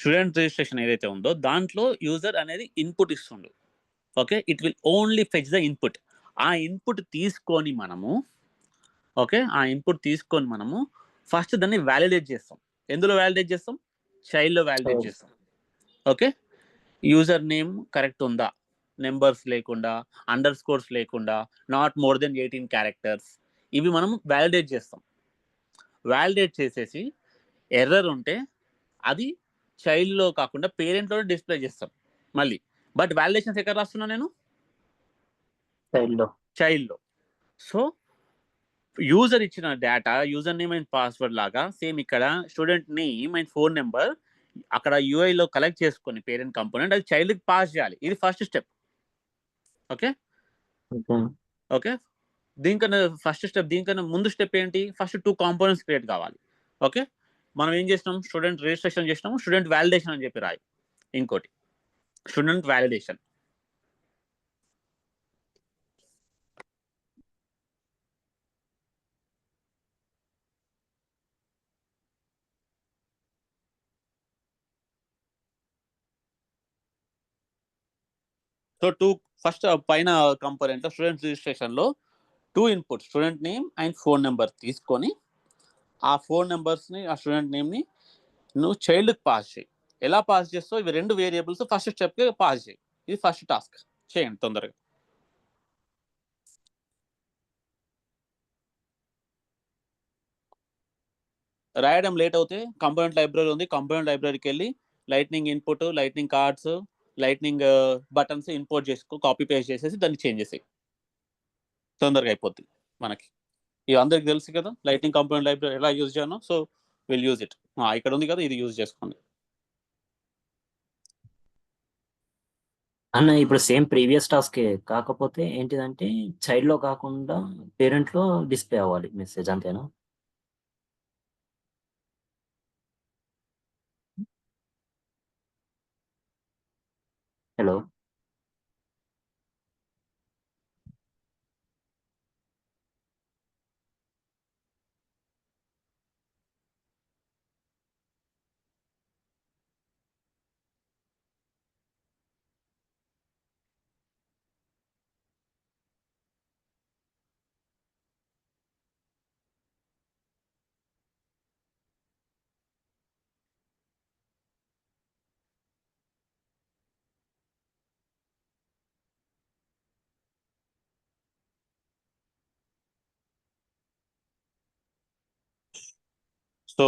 Student registration ఏదైతే ఉందో దాంట్లో యూజర్ అనేది ఇన్పుట్ ఇస్తుండు. Okay, it will only fetch the input. ఆ ఇన్పుట్ తీసుకొని మనము ఫస్ట్ దాన్ని వ్యాలిడేట్ చేస్తాం. ఎందులో వ్యాలిడేట్ చేస్తాం? చైల్డ్లో వ్యాలిడేట్ చేస్తాం. ఓకే, యూజర్ నేమ్ కరెక్ట్ ఉందా, నెంబర్స్ లేకుండా, అండర్ స్కోర్స్ లేకుండా, నాట్ మోర్ దెన్ 18 క్యారెక్టర్స్, ఇవి మనం వ్యాలిడేట్ చేస్తాం. వ్యాలిడేట్ చేసేసి ఎర్రర్ ఉంటే అది చైల్డ్లో కాకుండా పేరెంట్లో డిస్ప్లే చేస్తాం మళ్ళీ. బట్ వ్యాలిడేషన్స్ ఎక్కడ రాస్తున్నా నేను? చైల్డ్లో. సో యూజర్ ఇచ్చిన data, user name and password లాగా సేమ్ ఇక్కడ student name and phone number అక్కడ యూఐలో కలెక్ట్ చేసుకొని పేరెంట్ కంపోనెంట్ అది చైల్డ్కి పాస్ చేయాలి. ఇది ఫస్ట్ స్టెప్. ఓకే ఓకే, దీనికన్నా ఫస్ట్ స్టెప్, దీనికన్నా ముందు స్టెప్ ఏంటి? ఫస్ట్ 2 కాంపోనెంట్స్ క్రియేట్ కావాలి. ఓకే, మనం ఏం చేసినాం? స్టూడెంట్ రిజిస్ట్రేషన్ చేసినాము, స్టూడెంట్ వ్యాలిడేషన్ అని చెప్పి రాయి. ఇంకోటి స్టూడెంట్ వ్యాలిడేషన్. సో ఫస్ట్ పైన కాంపోనెంట్ స్టూడెంట్ రిజిస్ట్రేషన్ లో 2 input, student name and phone number తీసుకొని ఆ ఫోన్ నెంబర్స్ని, ఆ స్టూడెంట్ నేమ్ని నువ్వు చైల్డ్కి పాస్ చేయి. ఎలా పాస్ చేస్తావు? ఇవి 2 వేరియబుల్స్ ఫస్ట్ స్టెప్కి పాస్ చేయి. ఇది ఫస్ట్ టాస్క్. చేయండి తొందరగా. రాయడం లేట్ అవుతే కంపోనెంట్ లైబ్రరీ ఉంది, కంపోనెంట్ లైబ్రరీకి వెళ్ళి lightning input, lightning cards, lightning buttons import చేసుకో, కాపీ పేస్ట్ చేసేసి దాన్ని చేంజ్ చేసి తొందరగా అయిపోద్ది మనకి. ఇవి అందరికి తెలుసు కదా లైట్నింగ్ కంపోనెంట్ లైబ్రరీ ఎలా యూజ్ చేయను. So will use it. ఇక్కడ ఉంది కదా, ఇది యూజ్ చేసుకోండి. అన్న ఇప్పుడు సేమ్ ప్రీవియస్ టాస్క్ కాకపోతే ఏంటిదంటే చైల్డ్ లో కాకుండా పేరెంట్ లో డిస్ప్లే అవ్వాలి మెసేజ్, అంతేనా? హలో సో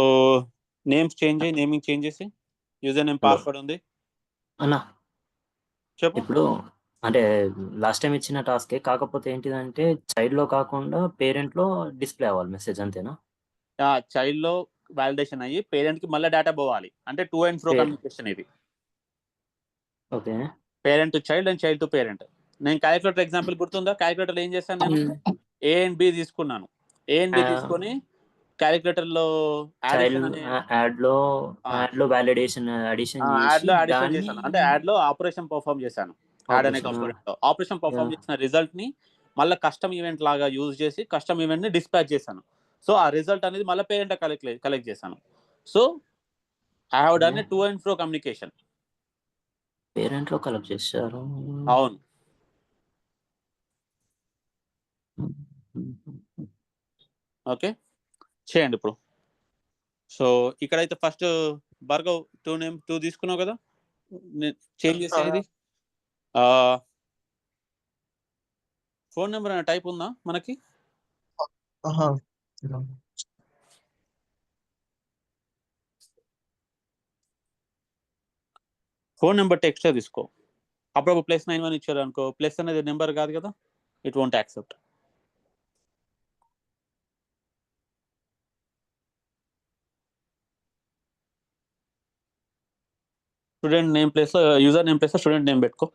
నేమ్స్ చేంజ్ అయ్యి, నేమింగ్ చేంజ్ చేసి యూజర్ నేమ్ పాస్వర్డ్ ఉంది అన్న. చెప్పు. ఇప్పుడు అంటే లాస్ట్ టైం ఇచ్చిన టాస్కే కాకపోతే ఏంటిదంటే చైల్డ్ లో కాకుండా పేరెంట్ లో డిస్ప్లే అవ్వాలి మెసేజ్, అంతేనా? చైల్డ్ లో వాలిడేషన్ అయ్యి పేరెంట్ కి మళ్ళీ డేటా పోవాలి. అంటే టూ అండ్ ఫ్రో కమ్యూనికేషన్ ఇది. Okay, parent to child and child to parent. నేను క్యాలిక్యులేటర్ ఎగ్జాంపుల్ గుర్తుందా? క్యాలిక్యులేటర్ ఏం చేశాను నేను? ఏ అండ్ బి తీసుకున్నాను. ఏ అండ్ బి తీసుకొని క్యాలిక్యులేటర్ లో యాడ్ లో వాలిడేషన్ అడిషన్ యాడ్ లో అడిషన్ చేశాను. అంటే యాడ్ లో ఆపరేషన్ పర్ఫామ్ చేశాను. యాడ్ అనే కంపోనెంట్ లో ఆపరేషన్ పర్ఫామ్ చేసిన రిజల్ట్ ని మళ్ళీ కస్టమ్ ఈవెంట్ లాగా యూజ్ చేసి కస్టమ్ ఈవెంట్ ని డిస్పాచ్ చేశాను. సో ఆ రిజల్ట్ అనేది మళ్ళీ పేరెంట్ కలెక్ట్ చేశాను. So I have done a two and fro communication. Parent లో కలెక్ట్ చేశారు. అవును. ఓకే, చేయండి ఇప్పుడు. సో ఇక్కడైతే ఫస్ట్ భార్గవ్ 2 తీసుకున్నావు కదా, చేంజ్ చేసేది. ఫోన్ నెంబర్ అనే టైప్ ఉందా మనకి? ఫోన్ నెంబర్ టెక్స్ట్ తీసుకో. అప్పుడు +91 ఇచ్చారు అనుకో, ప్లస్ అనేది నెంబర్ కాదు కదా, it won't accept. Student name place లో యూజర్ నేమ్ ప్లేస్ లో స్టూడెంట్ నేమ్ పెట్టుకో.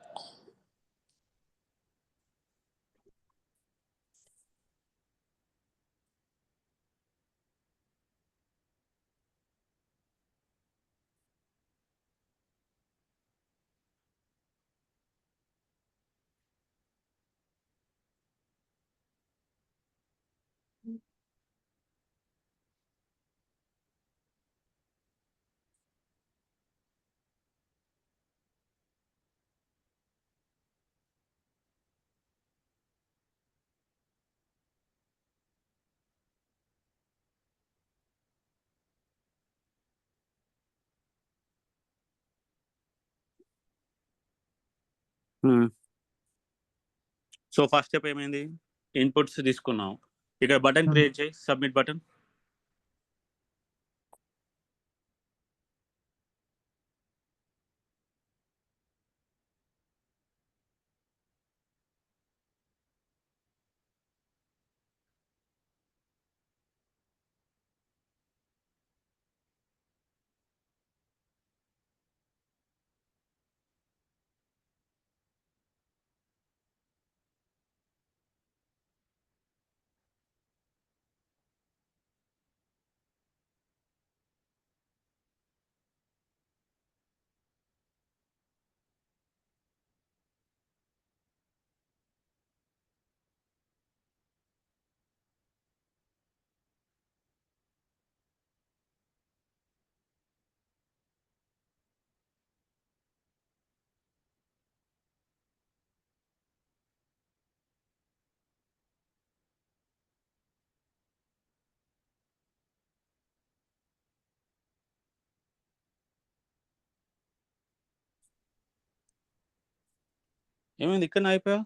సో ఫస్ట్ స్టెప్ ఏమైంది, ఇన్పుట్స్ తీసుకున్నాం, ఇక్కడ బటన్ క్రియేట్ చేయి, సబ్మిట్ బటన్. ఏమైంది ఇక్కడ అయిపోయా?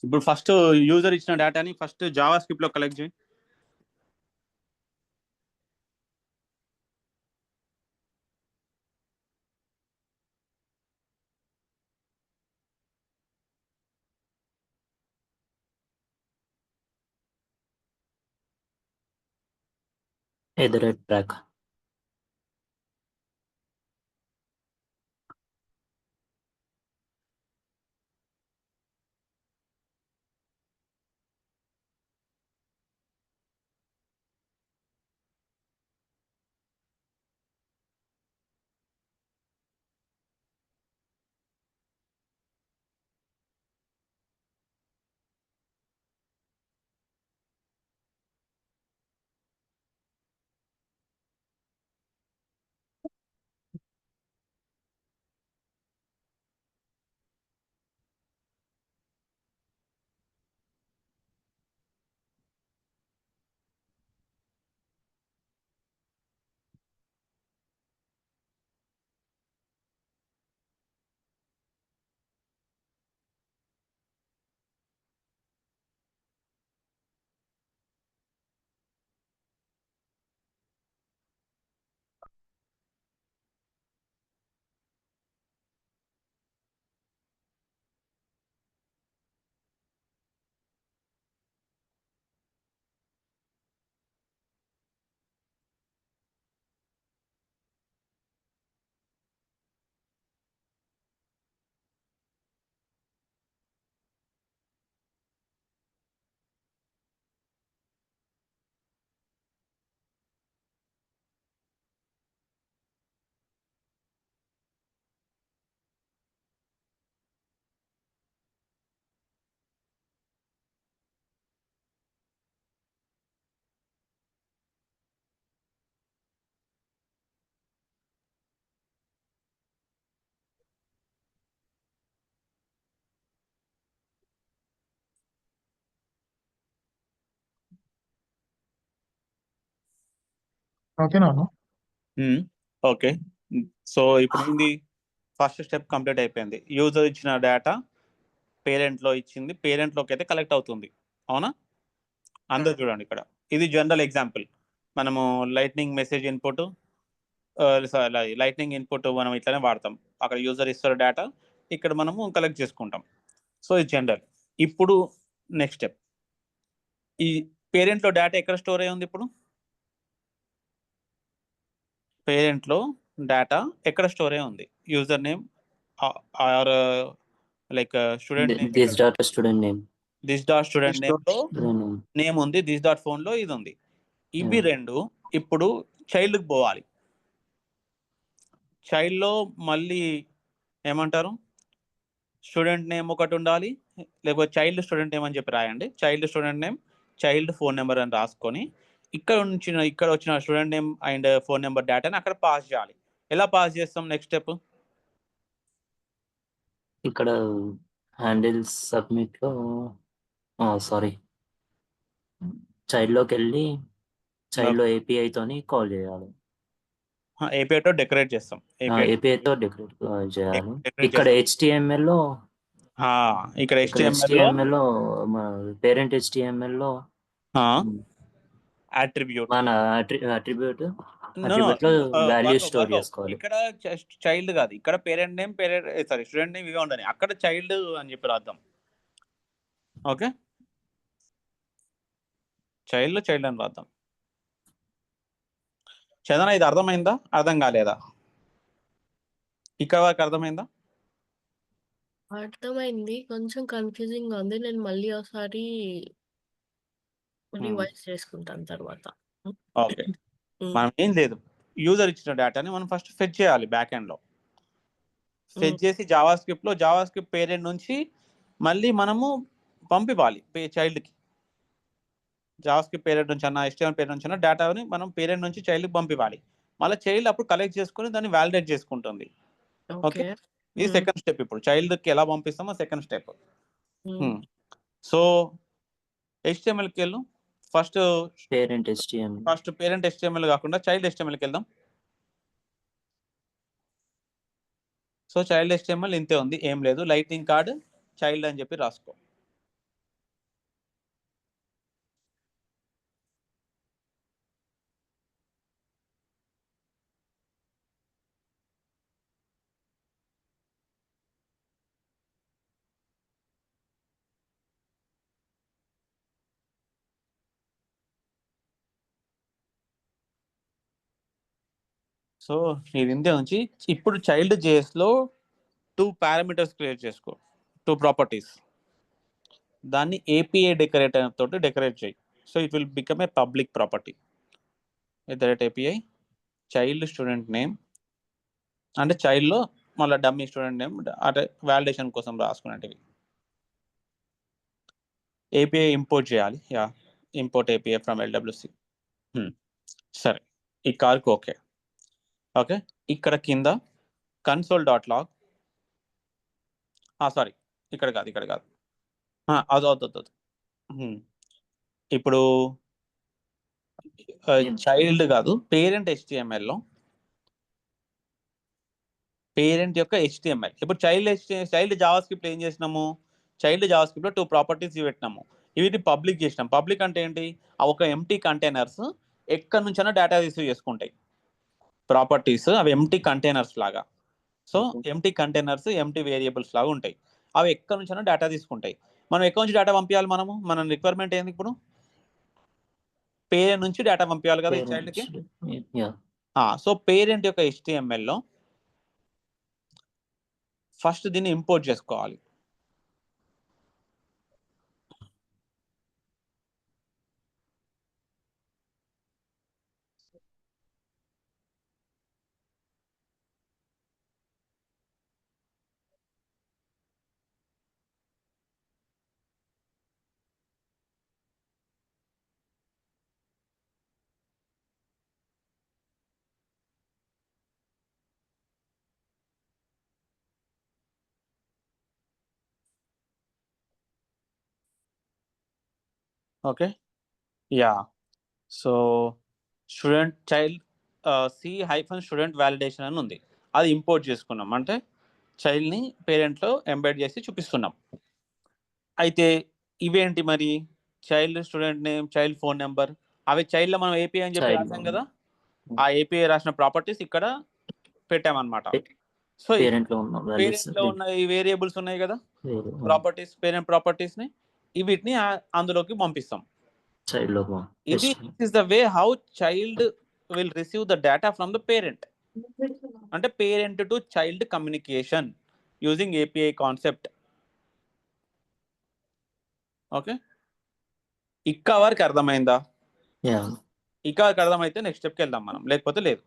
ఇప్పుడు ఫస్ట్ యూజర్ ఇచ్చిన డేటాని ఫస్ట్ జావా స్క్రిప్ట్ లో కలెక్ట్ చేయి. Ethernet track. ఓకేనా? ఓకే. సో ఇప్పుడు ఏంది, ఫస్ట్ స్టెప్ కంప్లీట్ అయిపోయింది. యూజర్ ఇచ్చిన డేటా పేరెంట్ లో ఇచ్చింది, పేరెంట్ లోకి అయితే కలెక్ట్ అవుతుంది. అవునా? అందరు చూడండి ఇక్కడ, ఇది జనరల్ ఎగ్జాంపుల్. మనము lightning message input, lightning input మనం ఇట్లానే వాడతాం. అక్కడ యూజర్ ఇస్తారు డేటా, ఇక్కడ మనము కలెక్ట్ చేసుకుంటాం. సో ఇది జనరల్. ఇప్పుడు నెక్స్ట్ స్టెప్, ఈ పేరెంట్ లో డేటా ఎక్కడ స్టోర్ అయ్యి ఉంది? ఇప్పుడు పేరెంట్ లో డేటా ఎక్కడ స్టోర్ అయ్యి ఉంది? User name or like student name, this dot student name. This dot student name లో నేమ్ ఉంది, దిస్ డాట్ ఫోన్ లో ఇది ఉంది. ఇవి రెండు ఇప్పుడు చైల్డ్ కి పోవాలి. చైల్డ్ లో మళ్ళీ ఏమంటారు, స్టూడెంట్ నేమ్ ఒకటి ఉండాలి, లేకపోతే చైల్డ్ స్టూడెంట్ నేమ్ అని చెప్పి రాయండి. Child student name, child phone number అని రాసుకొని ఇక్కడ వచ్చిన student name and phone number డేటాని అక్కడ పాస్ చేయాలి. ఎలా పాస్ చేస్తాం? నెక్స్ట్ స్టెప్ ఇక్కడ హ్యాండిల్ సబ్మిట్ లో సారీ చైల్డ్ లోకి వెళ్ళి చైల్డ్ లో ఏపీఐ తోని కాల్ చేయాలి. ఏపీఐతో డెకరేట్ చేస్తాం. ఏపీఐతో డెకరేట్ చేయాలి. డెకరేట్ ఇక్కడ చేస్తాం. హెచ్టిఎంఎల్లో ఇక్కడ ఇక్కడ HTML లో హెచ్టిఎంఎల్లో పేరెంట్ హెచ్టిఎంఎల్లో అట్రిబ్యూట్ మన అట్రిబ్యూట్ లో వాల్యూ స్టోర్ చేసుకోవాలి. ఇక్కడ చైల్డ్ కాదు, ఇక్కడ పేరెంట్ నేమ్ స్టూడెంట్ నేమ్ ఇవే ఉండని, అక్కడ చైల్డ్ అని చెప్పి రాద్దాం. ఓకే, చైల్డ్ అని రాద్దాం. చదనా ఇది అర్థమైందా, అర్థం కాలేదా? ఇక్కడ వరకు అర్థమైందా? అర్థమైంది, కొంచెం కన్ఫ్యూజింగ్ గా ఉంది. నేను మళ్ళీ ఒకసారి రివైజ్ చేసుకుంటాను తర్వాత. ఓకే, మనం ఏం లేదు, యూజర్ ఇచ్చిన డేటాని మనం ఫస్ట్ ఫెచ్ చేయాలి బ్యాక్ ఎండ్ లో. ఫెచ్ చేసి జావా స్క్రిప్ట్ పేరెంట్ నుంచి మళ్ళీ మనము పంపివ్వాలి చైల్డ్కి. జావా స్క్రిప్ట్ పేరెంట్ నుంచి అన్న, HTML పేరెంట్ నుంచి అన్న డేటాని మనం పేరెంట్ నుంచి చైల్డ్కి పంపివ్వాలి. మళ్ళీ చైల్డ్ అప్పుడు కలెక్ట్ చేసుకుని దాన్ని వ్యాలిడేట్ చేసుకుంటుంది. ఓకే, ఇది సెకండ్ స్టెప్. ఇప్పుడు చైల్డ్కి ఎలా పంపిస్తామో సెకండ్ స్టెప్. సో HTMLకి వెళ్ళు. ఫస్ట్ పేరెంట్ HTML కాకుండా చైల్డ్ HTMLకి వెళ్దాం. సో చైల్డ్ HTML ఇంతే ఉంది, ఏం లేదు. లైటింగ్ కార్డ్ చైల్డ్ అని చెప్పి రాసుకో. సో ఇది ఇంతే ఉంచి ఇప్పుడు చైల్డ్ JS లో 2 పారామీటర్స్ క్రియేట్ చేసుకో, 2 ప్రాపర్టీస్. దాన్ని API డెకరేటర్ తోటి డెకరేట్ చేయి. So it will become a public property. API child student name అంటే చైల్డ్లో మళ్ళీ డమ్మీ స్టూడెంట్ నేమ్ అంటే వ్యాలిడేషన్ కోసం రాసుకునేటివి. API ఇంపోర్ట్ చేయాలి. Import API from LWC. సరే, ఈ కార్కి ఓకే. ఇక్కడ కింద console.log, సారీ ఇక్కడ కాదు అది. ఇప్పుడు చైల్డ్ కాదు, పేరెంట్ HTML పేరెంట్ యొక్క HTML. ఇప్పుడు చైల్డ్ జావా స్క్రిప్ట్ ఏం చేసినాము, చైల్డ్ జావా స్క్రిప్ట్లో 2 ప్రాపర్టీస్ పెట్టినాము. ఇవి పబ్లిక్ చేసినాం. పబ్లిక్ అంటే ఏంటి, ఒక ఎంటీ కంటైనర్స్ ఎక్కడి నుంచైనా డేటా రిసీవ్ చేసుకుంటాయి. ప్రాపర్టీస్ అవి ఎంటీ కంటైనర్స్ లాగా. So empty containers empty variables లాగా ఉంటాయి. అవి ఎక్కడి నుంచైనా డేటా తీసుకుంటాయి. మనం ఎక్కడి నుంచి డేటా పంపించాలి, మన రిక్వైర్మెంట్ ఏంది ఇప్పుడు, పేరెంట్ నుంచి డేటా పంపించాలి కదా ఈ చైల్డ్కి. సో పేరెంట్ యొక్క HTML ఫస్ట్ దీన్ని ఇంపోర్ట్ చేసుకోవాలి. Okay, so student child C-student validation అని ఉంది, అది ఇంపోర్ట్ చేసుకున్నాం. అంటే చైల్డ్ని పేరెంట్లో ఎంబెడ్ చేసి చూపిస్తున్నాం. అయితే ఇవేంటి మరి, child student name, child phone number, అవి చైల్డ్లో మనం API అని చెప్పి రాసాం కదా, ఆ API రాసిన ప్రాపర్టీస్ ఇక్కడ పెట్టామన్నమాట. సో పేరెంట్లో ఉన్న ఈ వేరియబుల్స్ ఉన్నాయి కదా ప్రాపర్టీస్, పేరెంట్ ప్రాపర్టీస్ని వీటిని అందులోకి పంపిస్తాం. ఇది is the way how child will receive the data from the parent. అంటే parent to child communication using API concept. Okay, ఇక్క వరకు అర్థమైందా? ఇక్క వరకు అర్థమైతే నెక్స్ట్ స్టెప్కి వెళ్దాం మనం, లేకపోతే లేదు.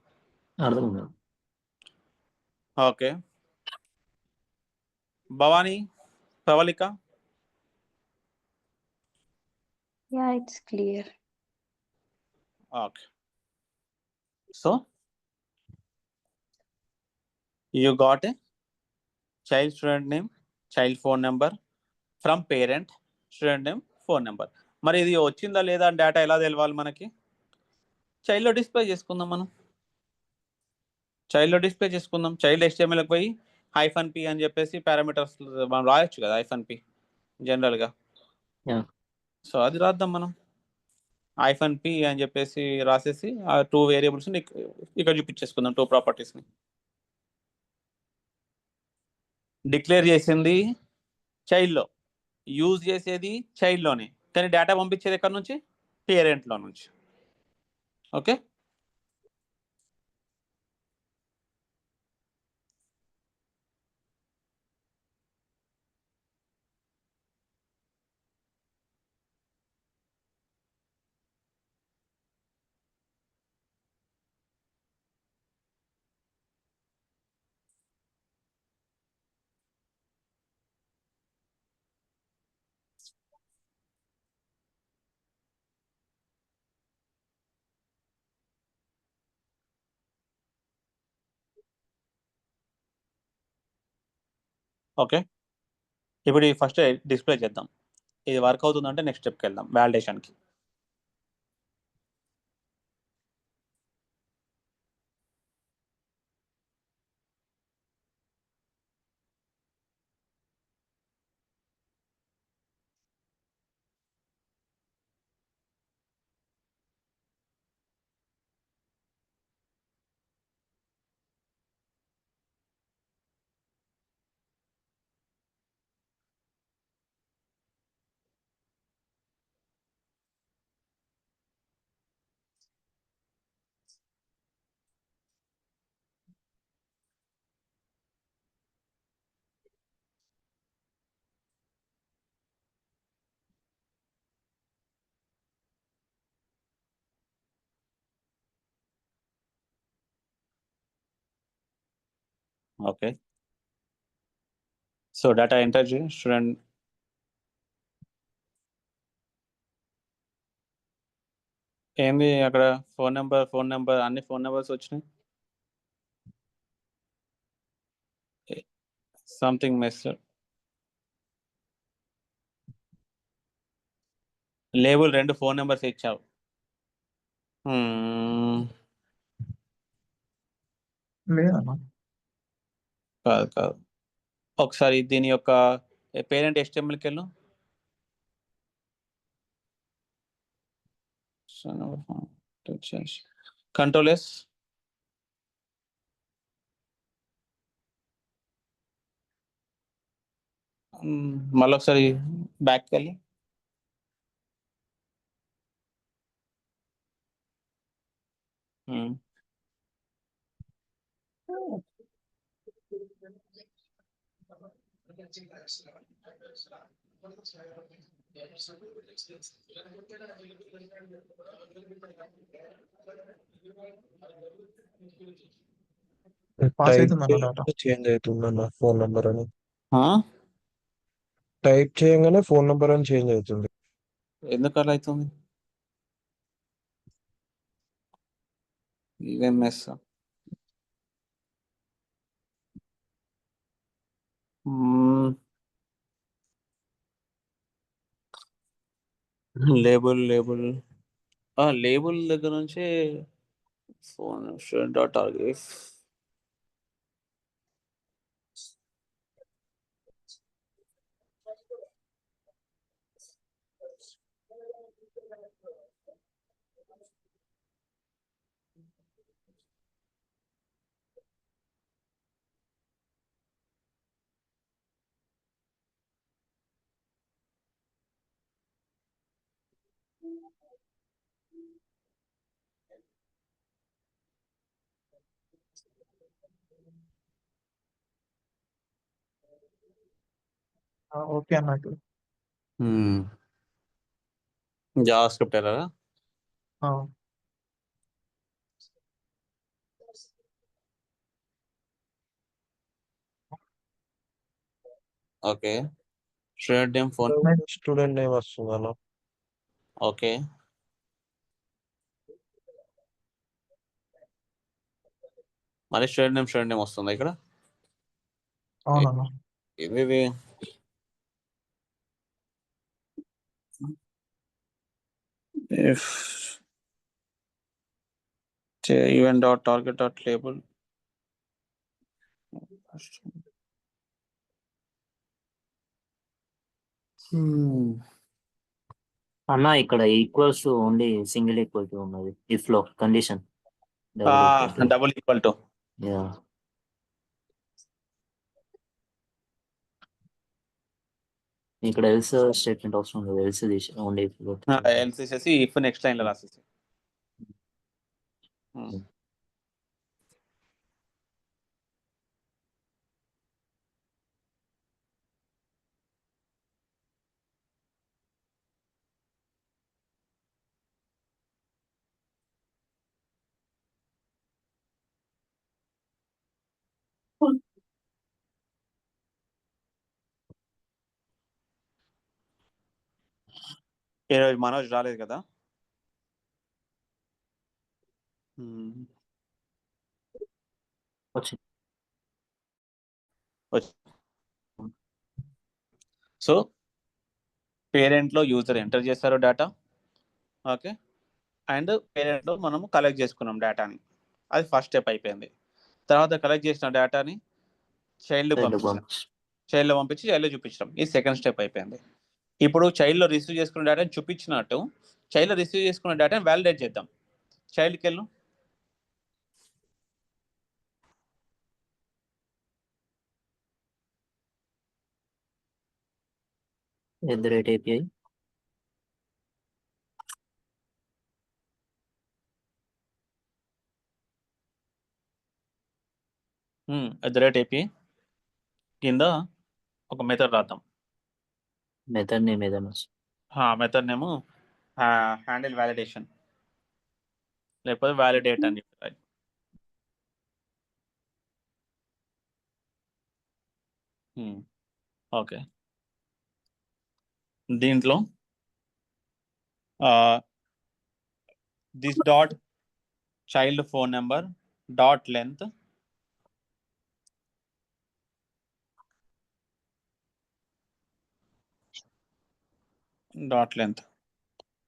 Okay, Bhavani, Pravalika. It's clear. Okay, so you got a child student name, child phone number from parent, student name, phone number. మరి ఇది వచ్చిందా లేదా డేటా ఎలా తెలవాలి మనకి, చైల్డ్లో డిస్ప్లే చేసుకుందాం మనం. చైల్డ్లో డిస్ప్లే చేసుకుందాం. చైల్డ్ HTMLకి పోయి -p అని చెప్పేసి పారామీటర్స్ మనం రాయొచ్చు కదా -p జనరల్గా. Yeah. సో అది రాద్దాం మనం. -p అని చెప్పేసి రాసేసి ఆ 2 వేరియబుల్స్ని ఇక్కడ చూపించేసుకుందాం, 2 ప్రాపర్టీస్ని. డిక్లేర్ చేసింది చైల్డ్లో, యూజ్ చేసేది చైల్డ్లోనే, కానీ డేటా పంపించేది ఎక్కడి నుంచి? పేరెంట్లో నుంచి. Okay, okay. ఇప్పుడు ఈ ఫస్ట్ డిస్ప్లే చేద్దాం. ఇది వర్క్ అవుతుందంటే నెక్స్ట్ స్టెప్కి వెళ్దాం, వ్యాలిడేషన్కి. ఓకే, సో డేటా ఎంటర్ చేయండి స్టూడెంట్. ఏంది అక్కడ ఫోన్ నెంబర్ అన్ని ఫోన్ నెంబర్స్ వచ్చినాయి. Something miss. Label 2 phone numbers ఇచ్చావు. లేదన్నా. కాదు. ఒకసారి దీని యొక్క పేరెంట్ HTMLకి వెళ్ళు. Ctrl+S. మళ్ళీ ఒకసారి బ్యాక్కి వెళ్ళి పాస్ అవుతుందన్న డేటా. చేంజ్ అవుతుందన్న ఫోన్ నంబర్ అని. ఆ? టైప్ చేయగానే ఫోన్ నంబర్ అని చేంజ్ అవుతుంది. ఎందుకు అలా అవుతుంది? ఇదేం మెస్. లేబుల్ దగ్గర నుంచి ఫోన్ .target. ఓకే అన్నట్టు. జావాస్క్రిప్ట్ ఎర్రరా? Okay, student name phone. Student name వస్తుంది అన్న. ఓకే, మరి స్టూడెంట్ నేమ్ వస్తుందా ఇక్కడ? అవునన్నా. ఇది ఈవెంట్.target.label అన్న ఇక్కడ equals only single equal to ఉన్నది ఇఫ్ లో condition double equal to yeah ఇక్కడ ఎల్స్ స్టేట్మెంట్ అవసరం లేదు ఎల్స్ తీసి ఓన్లీ ఎల్ తీసేసి ఇఫ్ నెక్స్ట్ లైన్ లో రాసేసి. ఈరోజు మనోజ్ రాలేదు కదా. వచ్చింది. సో పేరెంట్లో యూజర్ ఎంటర్ చేస్తారు డేటా, ఓకే, అండ్ పేరెంట్లో మనము కలెక్ట్ చేసుకున్నాం డేటాని, అది ఫస్ట్ స్టెప్ అయిపోయింది. తర్వాత కలెక్ట్ చేసిన డేటాని చైల్డ్ పంపించాం, చైల్డ్లో పంపించి చైల్డ్లో చూపించడం, ఇది సెకండ్ స్టెప్ అయిపోయింది. ఇప్పుడు చైల్డ్లో రిసీవ్ చేసుకున్న డేటాని చూపించినట్టు చైల్డ్లో రిసీవ్ చేసుకున్న డేటాని వ్యాలిడేట్ చేద్దాం. చైల్డ్కి వెళ్ళు, API API కింద ఒక మెథడ్ రాద్దాం. మెథడ్ నేమ్ ఏదైనా మెథడ్ నేము హ్యాండిల్ వ్యాలిడేషన్ లేకపోతే వ్యాలిడేట్ అని చెప్పి. ఓకే, దీంట్లో this dot child phone number dot length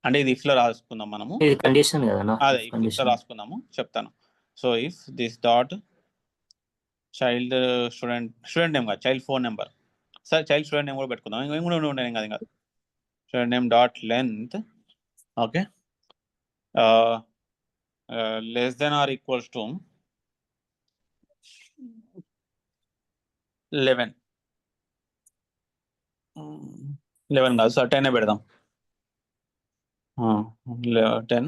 అంటే ఇది ఇఫ్ లో రాసుకుందాం మనము, ఇది కండిషన్ కదా. అదే ఇఫ్ లో రాసుకుందాము, చెప్తాను. So if this dot child student name కాదు, child phone number, sir child student name కూడా పెట్టుకుందాం, ఇంకొక ఉండేది కాదు, ఇంకా student name dot length, okay, less than or equals to 11 కాదు సార్, 10 పెడదాం. 10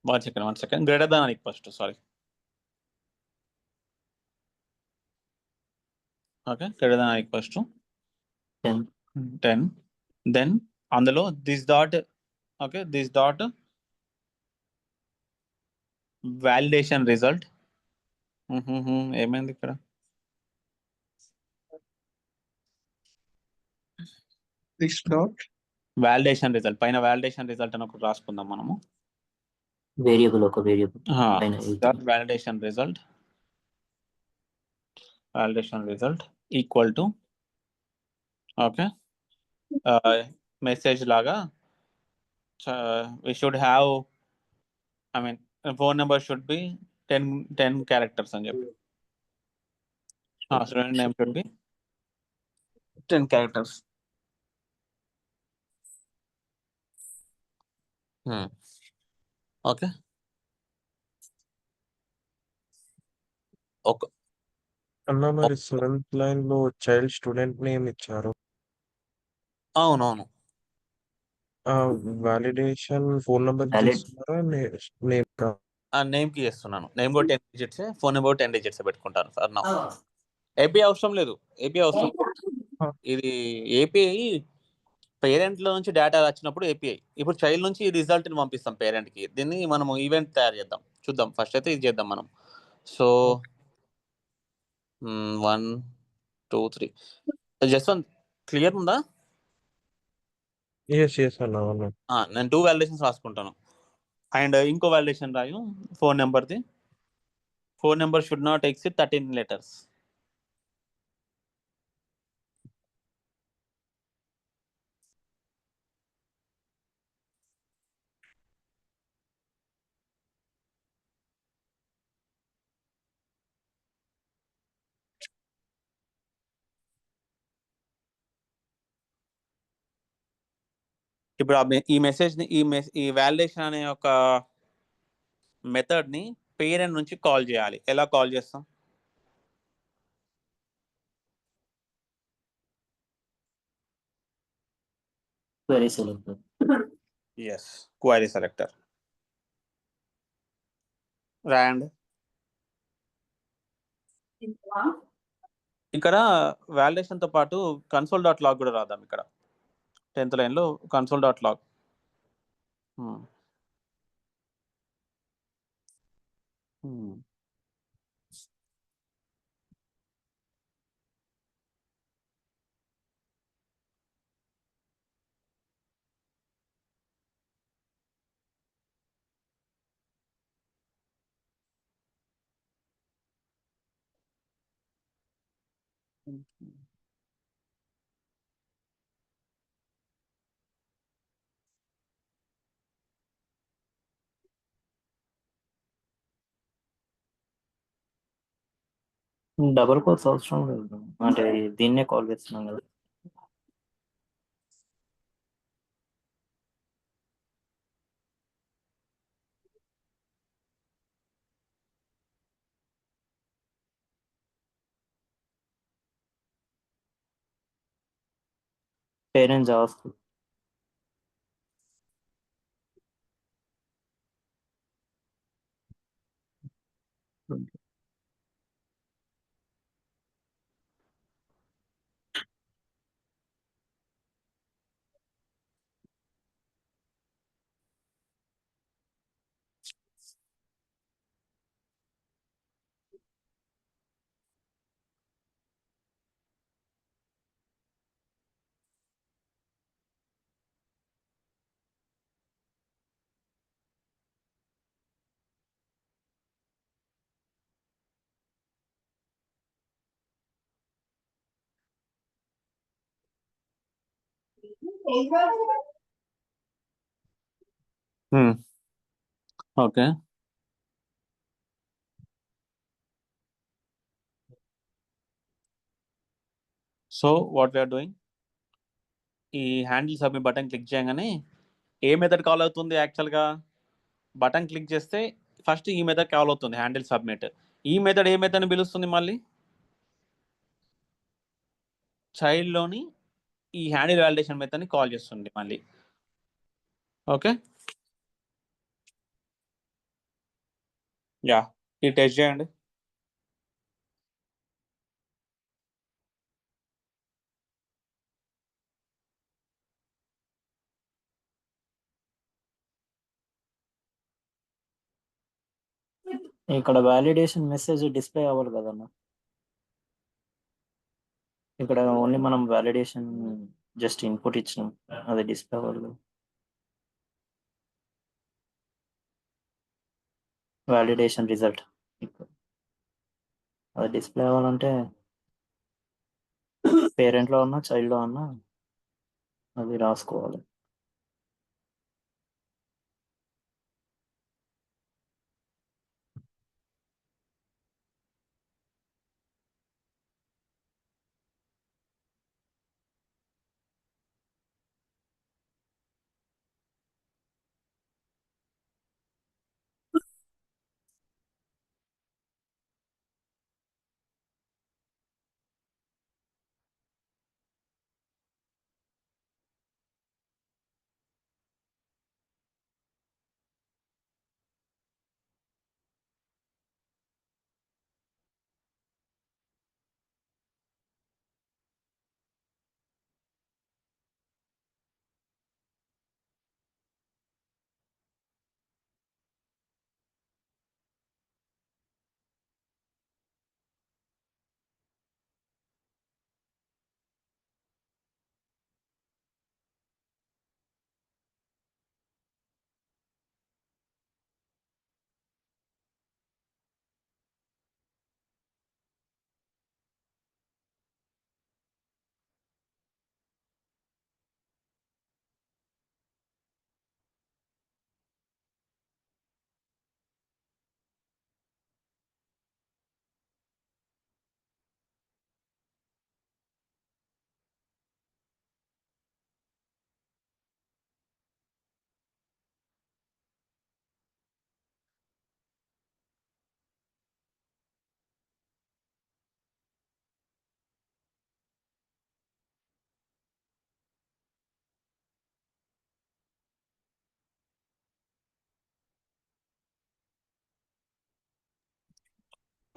1 second greater than or equals to, sorry, okay, greater than or equals to 10. Then అందులో this dot, okay, this dot validation result. ఏమైంది ఇక్కడ, this dot validation result పైన validation result అని ఒకటి రాసుకుందాం మనము. వేరియబుల్ ఒక variable validation result equal to, okay, message లాగా we should have, I mean phone number should be 10 characters అని చెప్పి, student name should be 10 characters. Okay, okay, అన్న మరి 7th లైన్ లో చైల్డ్ స్టూడెంట్ నేమ్ ఇచ్చారు. అవునవును, వాలిడేషన్ ఫోన్ నెంబర్ చేస్తున్నారా name name కి చేస్తున్నాను. నేమ్ కూడా 10 digits, ఫోన్ నెంబర్ 10 digits పెట్టుకుంటాను సార్. నా ఏపీఐ అవసరం లేదు, ఇది ఏపీఐ పేరెంట్ లో నుంచి డేటా వచ్చినప్పుడు ఏపీఐ. ఇప్పుడు చైల్డ్ నుంచి ఈ రిజల్ట్ ని పంపిస్తాం పేరెంట్ కి. దీన్ని మనం ఈవెంట్ తయారు చేద్దాం, చూద్దాం. ఫస్ట్ అయితే ఇది చేద్దాం మనం. సో 1 2 3 జస్ట్ క్లియర్ ఉందా? నేను 2 వ్యాలిడేషన్స్ రాసుకుంటాను. అండ్ ఇంకో వ్యాలిడేషన్ రాయు, ఫోన్ నెంబర్ది. Phone number should not exceed 13 letters. ఇప్పుడు ఈ మెసేజ్ని ఈ వాలిడేషన్ అనే ఒక మెథడ్ని పేరెంట్ నుంచి కాల్ చేయాలి. ఎలా కాల్ చేస్తాం? Query selector. Yes, query selector. ర్యాండ్ ఇక్కడ వాలిడేషన్తో పాటు కన్సోల్ డాట్ లాగ్ కూడా రాద్దాం. ఇక్కడ 10th లైన్లో console dot log. Double quotes అవసరం లేదు, అంటే దీన్నే కాల్ చేస్తున్నాం కదా. Parent JavaScript. Okay, so what we are doing, ఈ హ్యాండిల్ సబ్మిట్ బటన్ క్లిక్ చేయగానే ఏ మెథడ్ కాల్ అవుతుంది? యాక్చువల్గా బటన్ క్లిక్ చేస్తే ఫస్ట్ ఈ మెథడ్ కాల్ అవుతుంది, హ్యాండిల్ సబ్మిట్. ఈ మెథడ్ ఏ మెథడ్ని పిలుస్తుంది? మళ్ళీ చైల్డ్లోని ఈ హ్యాండిల్ వాలిడేషన్ మెథడ్ని కాల్ చేస్తుంది మళ్ళీ. ఓకే, యా, ఇది టెస్ట్ చేయండి. ఇక్కడ వాలిడేషన్ మెసేజ్ డిస్ప్లే అవ్వాలి కదన్న. ఇక్కడ ఓన్లీ మనం వాలిడేషన్ జస్ట్ ఇన్పుట్ ఇచ్చినాం, అది డిస్ప్లే అవ్వాలి కదా. వాలిడేషన్ రిజల్ట్ అది డిస్ప్లే అవ్వాలంటే పేరెంట్లో ఉన్నా చైల్డ్లో ఉన్నా అది రాసుకోవాలి.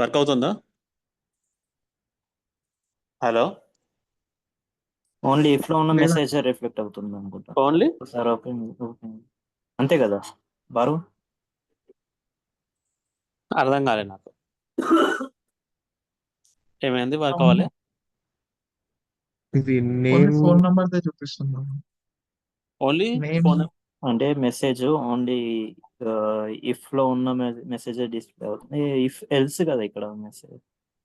వర్క్ అవుతుందా? హలో, ఓన్లీ ఇఫ్ లో ఉన్న లేదా? మెసేజ్ రిఫ్లెక్ట్ అవుతుంది అనుకుంటా. ఓన్లీ ఒకసారి ఓపెన్ అంతే కదా బారు? అర్థం కాలేదు నాకు. ఏమైంది? వర్క్ అవును. అవ్వాలి? ఇది ఓన్లీ నేమ్ ఫోన్ నంబర్ దే చూపిస్తుంది. Only name phone. అంటే మెసేజ్ ఓన్లీ ఇఫ్ లో ఉన్న మెసేజ్ డిస్ప్లే అవుతుంది. ఇఫ్ ఎల్స్ కదా ఇక్కడ మెసేజ్.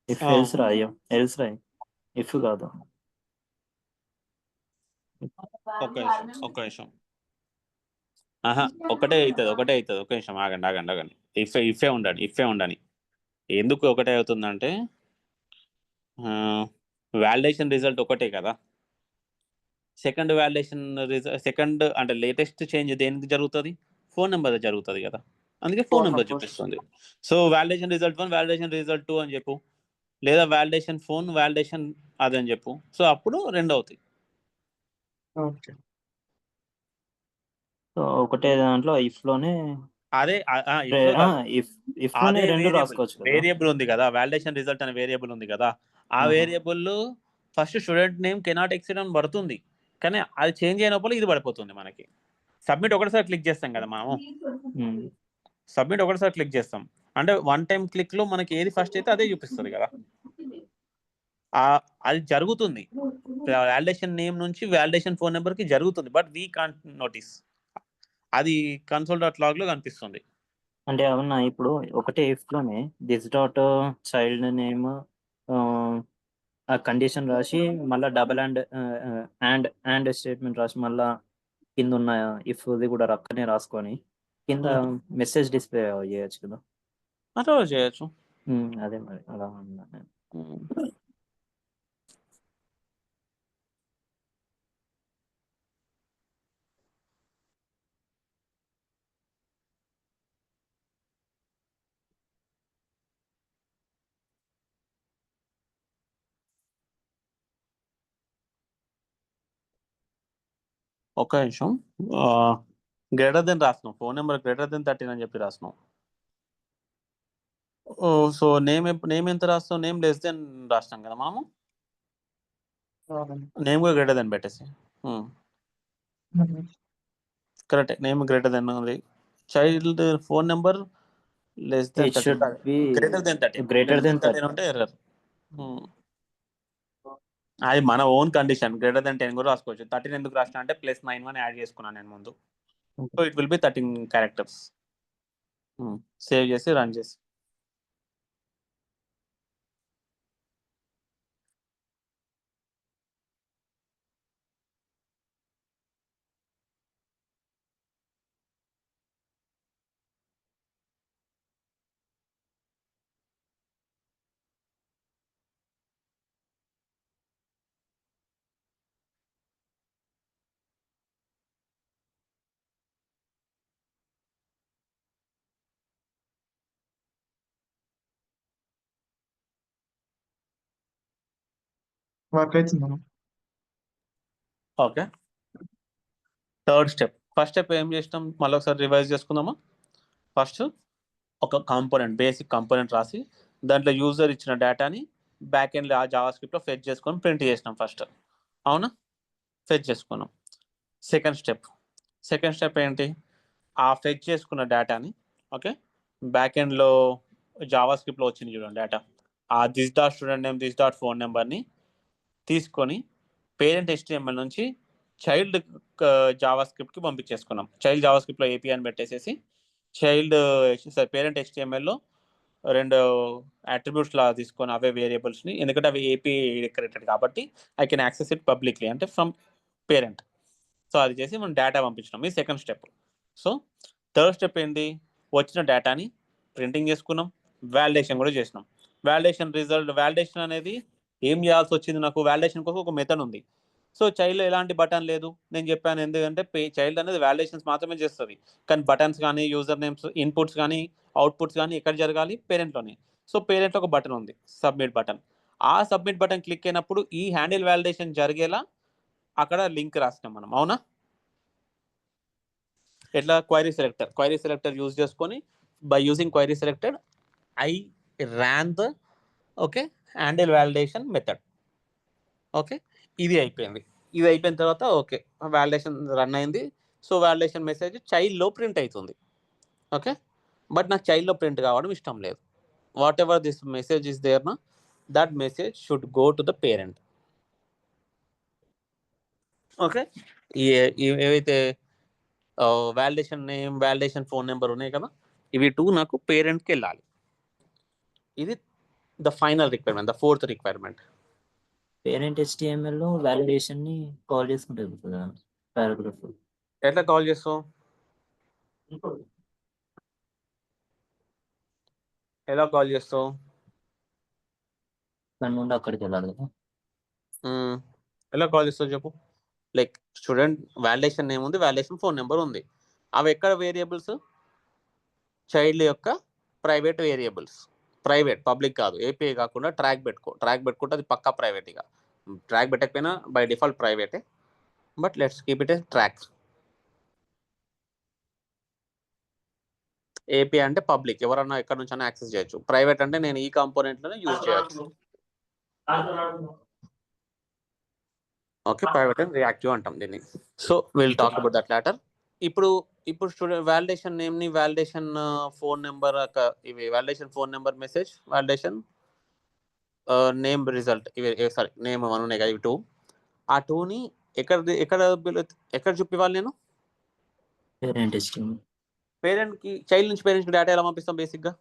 ఇఫ్ ఎల్స్ రాయం, ఎల్స్ రాయి, ఇఫ్ కాదు. ఒక్క నిమిషం. ఆహా, ఒకటే అవుతుంది. ఒక నిమిషం ఆగండి. ఇఫే ఉండని. ఎందుకు ఒకటే అవుతుందంటే వాలిడేషన్ రిజల్ట్ ఒకటే కదా. సెకండ్ అంటే లేటెస్ట్ చేంజ్ దేనికి జరుగుతుంది? ఫోన్ నెంబర్ జరుగుతుంది కదా, అందుకే ఫోన్ Phone నెంబర్ number. చూపిస్తుంది. So validation result 1, validation result 2 అని చెప్పు, లేదా వాలిడేషన్ ఫోన్, వాలిడేషన్ అదని చెప్పు. సో అప్పుడు రెండు అవుతాయి. ఓకే. సో ఒకటే దాంట్లో ఇఫ్ లోనే అదే ఇఫ్ లోనే అదే రెండు రాసుకోవచ్చు కదా. వేరియబుల్ ఉంది కదా, వాలిడేషన్ రిజల్ట్ అనే వేరియబుల్ ఉంది కదా. ఆ variable first student name cannot exceed అని పడుతుంది, కానీ అది చేంజ్ అయినప్పుడు ఇది పడిపోతుంది మనకి. సబ్మిట్ ఒకటిసారి క్లిక్ చేస్తాం కదా మనము. సబ్మిట్ ఒకటిసారి క్లిక్ చేస్తాం అంటే వన్ టైం క్లిక్ లో మనకి ఏది ఫస్ట్ అయితే అదే చూపిస్తుంది కదా. అది జరుగుతుంది, వాలిడేషన్ నేమ్ నుంచి వాలిడేషన్ ఫోన్ నెంబర్ కి జరుగుతుంది, బట్ వీ కాంట్ నోటీస్. అది console.log లో కనిపిస్తుంది. అంటే అవునా, ఇప్పుడు ఒకటే ఇఫ్ లోనే దిస్ డాట్ చైల్డ్ నేమ్ ఆ కండిషన్ రాసి మళ్ళీ డబల్ అండ్ స్టేట్మెంట్ రాసి మళ్ళా కింద ఉన్న ఇఫ్ ఇది కూడా రక్కనే రాసుకొని కింద మెసేజ్ డిస్ప్లే చేయొచ్చు కదా. అట్లా చేయొచ్చు. అదే మరి అలా ఉన్నా. ఒక్క నిమిషం. గ్రేటర్ దెన్ రాసినాం, ఫోన్ నెంబర్ గ్రేటర్ దెన్ 13 అని చెప్పి రాసినాం. సో నేమ్ ఎంత రాస్తాం? నేమ్ లెస్ దెన్ రాస్తాం కదా మనము. నేమ్ కూడా గ్రేటర్ దెన్ పెట్టేసి కరెక్ట్. నేమ్ గ్రేటర్ దెన్ ఉంది. Child phone number less than It should 13, be greater than 13. greater than 13 ఉంటే ఎర్రర్. అది మన ఓన్ కండిషన్. గ్రేటర్ దెన్ 10 కూడా రాసుకోవచ్చు. 13 ఎందుకు రాసిన అంటే +91 యాడ్ చేసుకున్నాను నేను ముందు. So it will be 13 characters. Save చేసి రన్ చేసి వర్క్ అవుతుందా? Okay. Third step. First step ఏం చేసినాం మళ్ళీ ఒకసారి రివైజ్ చేసుకుందామా. ఫస్ట్ ఒక కాంపోనెంట్, బేసిక్ కాంపోనెంట్ రాసి దాంట్లో యూజర్ ఇచ్చిన డేటాని బ్యాక్ ఎండ్ జావా స్క్రిప్ట్లో ఫెచ్ చేసుకొని ప్రింట్ చేసినాం ఫస్ట్. అవునా, ఫెచ్ చేసుకున్నాం. సెకండ్ స్టెప్ ఏంటి? ఆ ఫెచ్ చేసుకున్న డేటాని ఓకే బ్యాక్ ఎండ్లో జావా స్క్రిప్ట్లో వచ్చింది చూడండి డేటా, ఆ this dot student name, this dot phone నెంబర్ని తీసుకొని పేరెంట్ HTML నుంచి చైల్డ్ జావా స్క్రిప్ట్కి పంపించేసుకున్నాం. చైల్డ్ జావా స్క్రిప్ట్లో ఏపీ అని పెట్టేసేసి పేరెంట్ HTMLలో 2 అట్రిబ్యూట్స్ లా తీసుకొని అవే వేరియబుల్స్ని, ఎందుకంటే అవి ఏపీ క్రియేటెడ్ కాబట్టి I can access it publicly అంటే ఫ్రమ్ పేరెంట్. సో అది చేసి మనం డేటా పంపించినాం. ఇది second step. So third step ఏంటి? వచ్చిన డేటాని ప్రింటింగ్ చేసుకున్నాం, వాలిడేషన్ కూడా చేసినాం. వాలిడేషన్ అనేది ఏం చేయాల్సి వచ్చింది? నాకు వాలిడేషన్ కోసం ఒక మెథడ్ ఉంది. సో చైల్డ్లో ఎలాంటి బటన్ లేదు నేను చెప్పాను, ఎందుకంటే చైల్డ్ అనేది వాలిడేషన్స్ మాత్రమే చేస్తుంది, కానీ బటన్స్ కానీ యూజర్ నేమ్స్ ఇన్పుట్స్ కానీ అవుట్పుట్స్ కానీ ఎక్కడ జరగాలి? పేరెంట్లోనే. సో పేరెంట్లో ఒక బటన్ ఉంది, సబ్మిట్ బటన్. ఆ సబ్మిట్ బటన్ క్లిక్ అయినప్పుడు ఈ హ్యాండిల్ వాలిడేషన్ జరిగేలా అక్కడ లింక్ రాసినాం మనం. అవునా? ఎట్లా? క్వైరీ సెలెక్టర్ యూజ్ చేసుకొని by using query selector ran the okay handle validation method. Okay, ఇది అయిపోయింది. ఇది అయిపోయిన తర్వాత ఓకే వ్యాలిడేషన్ రన్ అయింది. సో వ్యాలిడేషన్ మెసేజ్ చైల్డ్లో ప్రింట్ అవుతుంది. ఓకే, బట్ నాకు చైల్డ్లో ప్రింట్ కావడం ఇష్టం లేదు. Whatever this message is there నా, that message should go to the parent. Okay, ఏవైతే validation name, validation phone number ఉన్నాయి కదా, ఇవి టూ నాకు పేరెంట్కి వెళ్ళాలి. ఇది the final requirement, the fourth requirement. Parent HTML లో validation ని కాల్ చేసుకుంటే కదా పారాగ్రాఫ్. ఎట్లా కాల్ చేస్తావు? ఎలా కాల్ చేస్తావు? దాని నుండి అక్కడికి వెళ్ళాలి కదా. ఎలా కాల్ చేస్తావు చెప్పు. లైక్ స్టూడెంట్ వ్యాలిడేషన్ నేమ్ ఉంది, వ్యాలిడేషన్ ఫోన్ నెంబర్ ఉంది. అవి ఎక్కడ వేరియబుల్స్? చైల్డ్ యొక్క ప్రైవేట్ వేరియబుల్స్. ప్రైవేట్, పబ్లిక్ కాదు. ఏపీఐ కాకుండా ట్రాక్ పెట్టుకో. ట్రాక్ పెట్టుకుంటే అది పక్కా ప్రైవేట్. ఇక ట్రాక్ పెట్టకపోయినా బై డిఫాల్ట్ ప్రైవేటే, but let's keep it a track. API అంటే పబ్లిక్, ఎవరన్నా ఎక్కడ నుంచి అయినా యాక్సెస్ చేయొచ్చు. ప్రైవేట్ అంటే నేను ఈ కాంపోనెంట్లోనే యూజ్ చేయొచ్చు. ఓకే, ప్రైవేట్ అండ్ రియాక్టివ్ అంటాం దీన్ని. So will talk about that later. ఇప్పుడు స్టూడెంట్ వ్యాలిడేషన్ నేమ్ని, వ్యాలిడేషన్ ఫోన్ నెంబర్, ఇవి validation phone number message, validation name result, ఇవి సారీ నేమ్ వన్ ఉన్నాయి కదా, ఇవి టూ. ఆ టూని ఎక్కడ చూపివ్వాలి నేను? Parent HTML. పేరెంట్కి, చైల్డ్ నుంచి పేరెంట్కి డేటా ఎలా పంపిస్తాం? బేసిక్గా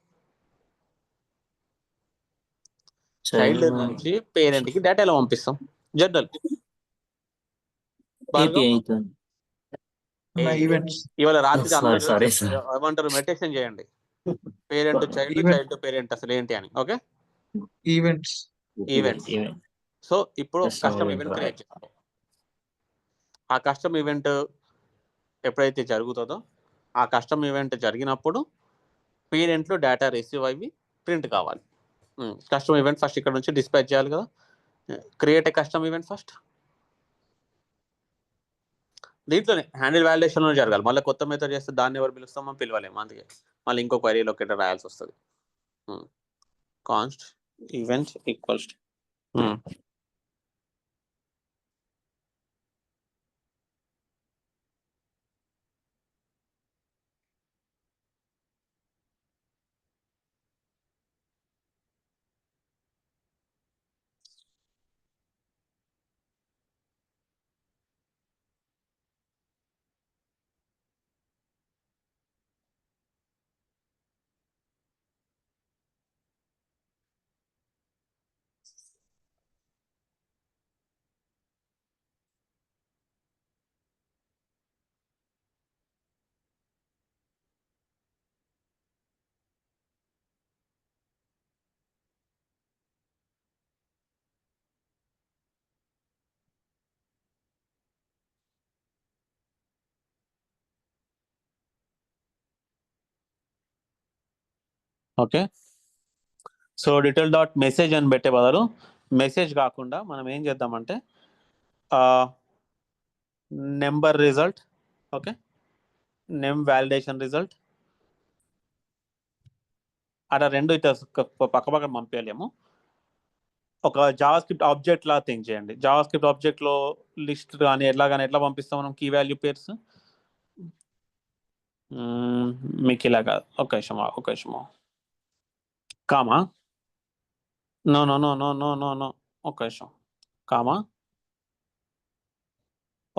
చైల్డ్ నుంచి పేరెంట్కి డేటా ఎలా పంపిస్తాం? జనరల్ API తో. ఈవెంట్స్. ఇవాళ రాత్రికి Sorry, అందరూ ఏమంటారు, మెడిటేషన్ చేయండి. Parent child, child to parent అసలు ఏంటి అని. Okay, events. ఈవెంట్స్. సో ఇప్పుడు Custom custom event event create చేయాలి. ఆ కస్టమ్ ఈవెంట్ ఎప్పుడైతే జరుగుతుందో, ఆ కస్టమ్ ఈవెంట్ జరిగినప్పుడు పేరెంట్లో డేటా రిసీవ్ అయ్యి ప్రింట్ కావాలి. కస్టమ్ ఈవెంట్ ఫస్ట్ ఇక్కడ నుంచి డిస్పాచ్ చేయాలి కదా. Create a custom event first. దీంట్లోనే హ్యాండిల్ వ్యాలిడేషన్లో జరగాలి. మళ్ళీ కొత్త మెథడ్ చేస్తే దాన్ని ఎవరు పిలుస్తామో పిలవలేము. అందుకే మళ్ళీ ఇంకో క్వరీ లొకేటర్ రాయాల్సి వస్తుంది. Const event equals okay. So detail dot message అని పెట్టే బదులు మెసేజ్ కాకుండా మనం ఏం చేద్దామంటే number result, okay, name validation result అలా రెండు ఇట్లా పక్క పక్కన పంపించలేము. ఒక జావా స్క్రిప్ట్ ఆబ్జెక్ట్ లా థింక్ చేయండి. జావా స్క్రిప్ట్ ఆబ్జెక్ట్లో లిస్ట్ కానీ ఎట్లా పంపిస్తాం మనం కీ వాల్యూ పేర్స్? మీకు ఇలా కాదు. ఒక నిమిషమా comma, no no no no no no no ఒక నిమిషం కామా,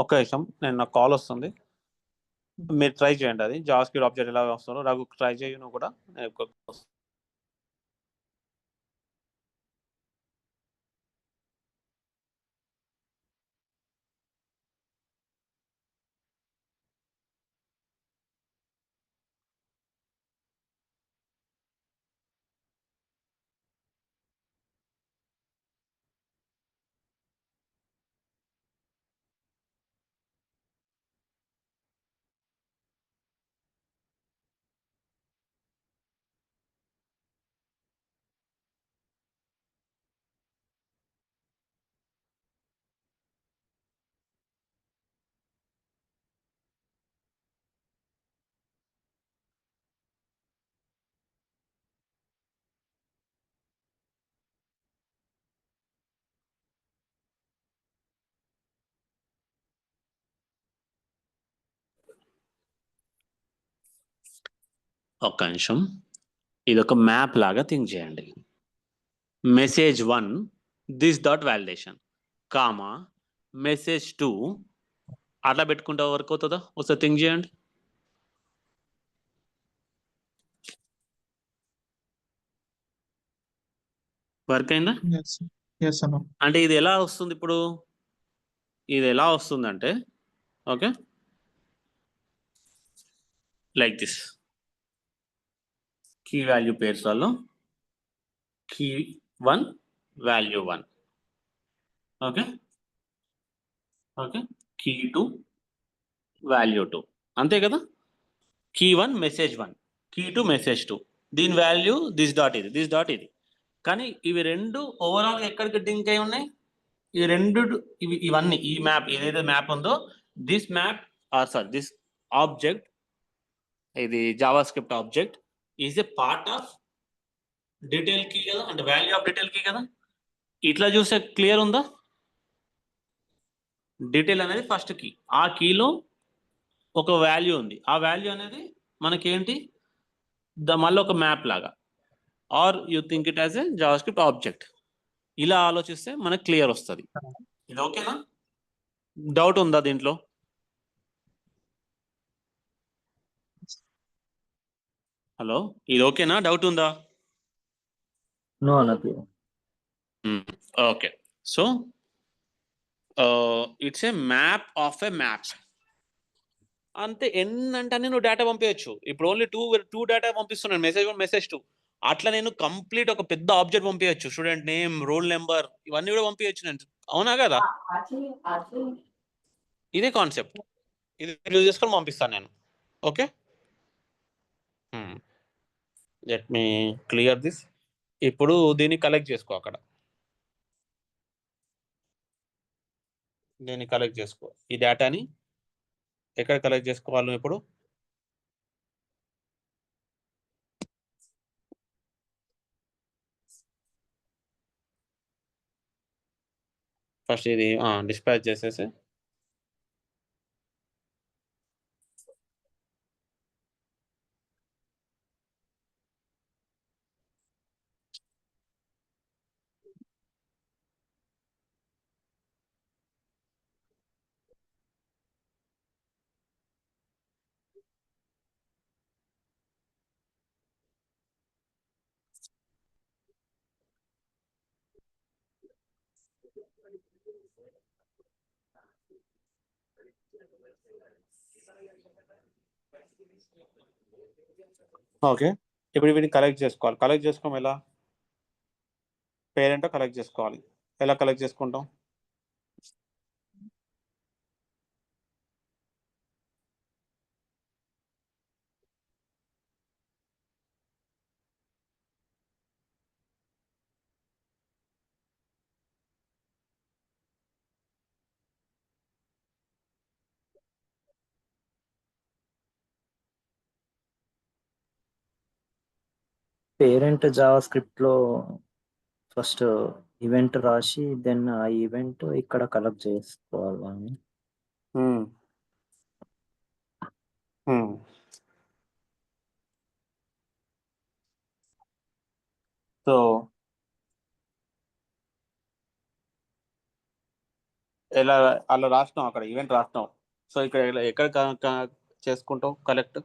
ఒక నిమిషం, నాకు కాల్ వస్తుంది, మీరు ట్రై చేయండి. అది జావా స్క్రిప్ట్ ఆబ్జెక్ట్ ఎలా వస్తారో రఘు ట్రై చేయి నువ్వు కూడా. ఒక్క నిమిషం. ఇది ఒక మ్యాప్ లాగా థింక్ చేయండి. Message 1 this dot validation comma message 2 అట్లా పెట్టుకుంటే వర్క్ అవుతుందా? ఒకసారి థింక్ చేయండి. వర్క్ అయిందా? Yes. Yes, Anna. అంటే ఇది ఎలా వస్తుంది ఇప్పుడు? ఇది ఎలా వస్తుందంటే okay like this. Key value pairs వాళ్ళు key 1 value 1 okay okay key 2 value 2 అంతే కదా. కీ 1 మెసేజ్ 1 కీ 2 మెసేజ్ 2 దీని వాల్యూ దిస్ డాట్ ఇది. కానీ ఇవి రెండు ఓవరాల్గా ఎక్కడికి లింక్ అయి ఉన్నాయి? ఈ రెండు ఇవన్నీ ఈ మ్యాప్ ఏదైతే మ్యాప్ ఉందో this map sorry this object, ఇది JavaScript object is a part of detail key కదా, అంటే వాల్యూ ఆఫ్ డీటెయిల్ కీ కదా. ఇట్లా చూస్తే క్లియర్ ఉందా? డీటెయిల్ అనేది ఫస్ట్ కీ, ఆ కీలో ఒక వాల్యూ ఉంది, ఆ వాల్యూ అనేది మనకేంటి మళ్ళీ ఒక మ్యాప్ లాగా, are you think it as a JavaScript object. ఇలా ఆలోచిస్తే మనకు క్లియర్ వస్తుంది. ఇది ఓకేనా? డౌట్ ఉందా దీంట్లో? హలో, ఇది ఓకేనా? డౌట్ ఉందా? నో అన్నది. Okay, so it's a map of a map. అంతే. అంటే నువ్వు డేటా పంపించచ్చు. ఇప్పుడు ఓన్లీ టూ డేటా పంపిస్తున్నాను, మెసేజ్ 1 మెసేజ్ 2. అట్లా నేను కంప్లీట్ ఒక పెద్ద ఆబ్జెక్ట్ పంపించచ్చు, స్టూడెంట్ నేమ్ రోల్ నెంబర్ ఇవన్నీ కూడా పంపించచ్చు నేను. అవునా కదా? ఇదే కాన్సెప్ట్, ఇది యూజ్ చేసుకొని పంపిస్తాను నేను. Okay, let me clear this. ఇప్పుడు దీన్ని కలెక్ట్ చేసుకో, అక్కడ దీన్ని కలెక్ట్ చేసుకో. ఈ డేటాని ఎక్కడ కలెక్ట్ చేసుకోవాలి నువ్వు ఇప్పుడు? ఫస్ట్ ఇది డిస్పాచ్ చేసేసి ఓకే. ఇప్పుడు వీటిని కలెక్ట్ చేసుకోవాలి. కలెక్ట్ చేసుకోవడం ఎలా? పేరెంట్ కలెక్ట్ చేసుకోవాలి. ఎలా కలెక్ట్ చేసుకుంటాం? పేరెంట్ జావా స్క్రిప్ట్ లో ఫస్ట్ ఈవెంట్ రాసి దెన్ ఆ ఈవెంట్ ఇక్కడ కలెక్ట్ చేసుకోవాలని. సో ఎలా అలా రాసినావు, అక్కడ ఈవెంట్ రాసినావు. సో ఇక్కడ ఎక్కడ చేసుకుంటావు కలెక్ట్?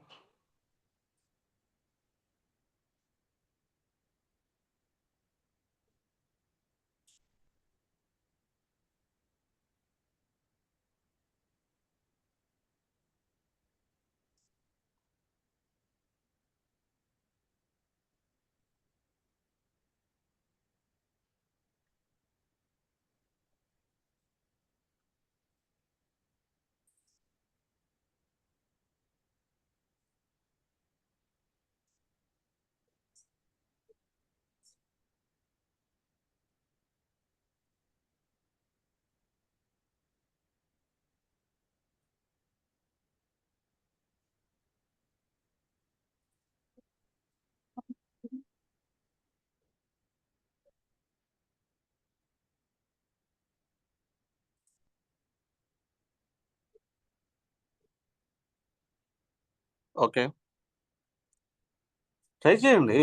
ఓకే, ట్రై చేయండి.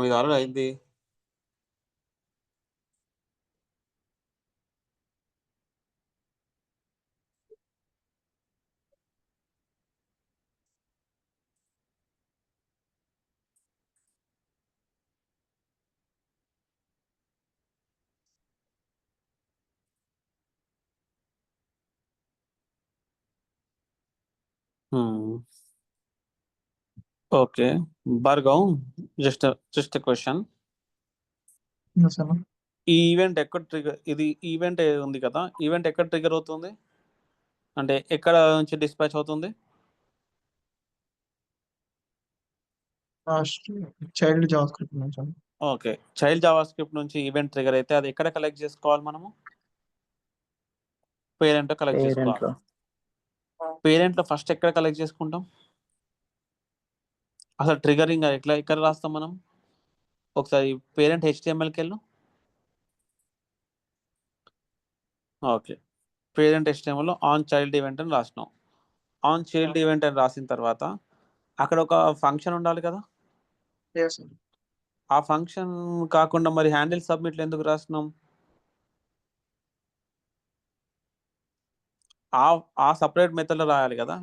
ఇది ఆల్రెడీ అయింది. Okay. Bhargav, just question. Yes, అన్న. ఈ ఈవెంట్ ఎక్కడ ట్రిగర్, ఇది ఈవెంట్ ఉంది కదా, ఈవెంట్ ఎక్కడ ట్రిగర్ అవుతుంది, అంటే ఎక్కడ నుంచి డిస్పాచ్ అవుతుంది? లాస్ట్ చైల్డ్ జావా స్క్రిప్ట్ నుంచి అన్న. ఓకే, చైల్డ్ జావా స్క్రిప్ట్ నుంచి ఈవెంట్ ట్రిగర్ అయితే అది ఎక్కడ కలెక్ట్ చేసుకోవాలి మనము? పేరెంట్ కలెక్ట్ చేసుకోవాలి. పేరెంట్లో పేరెంట్లో ఫస్ట్ ఎక్కడ కలెక్ట్ చేసుకుంటాం? అసలు ట్రిగరింగ్ ఎక్కడ రాస్తాం మనం? ఒకసారి పేరెంట్ HTMLకి వెళ్ళు. ఓకే, పేరెంట్ HTMLలో ఆన్ చైల్డ్ ఈవెంట్ అని రాసినాం. ఆన్ చైల్డ్ ఈవెంట్ అని రాసిన తర్వాత అక్కడ ఒక ఫంక్షన్ ఉండాలి కదా. Yes, అన్న. ఆ ఫంక్షన్ కాకుండా మరి హ్యాండిల్ సబ్మిట్లు ఎందుకు రాసినాం? ఆ సపరేట్ మెథడ్లో రాయాలి కదా.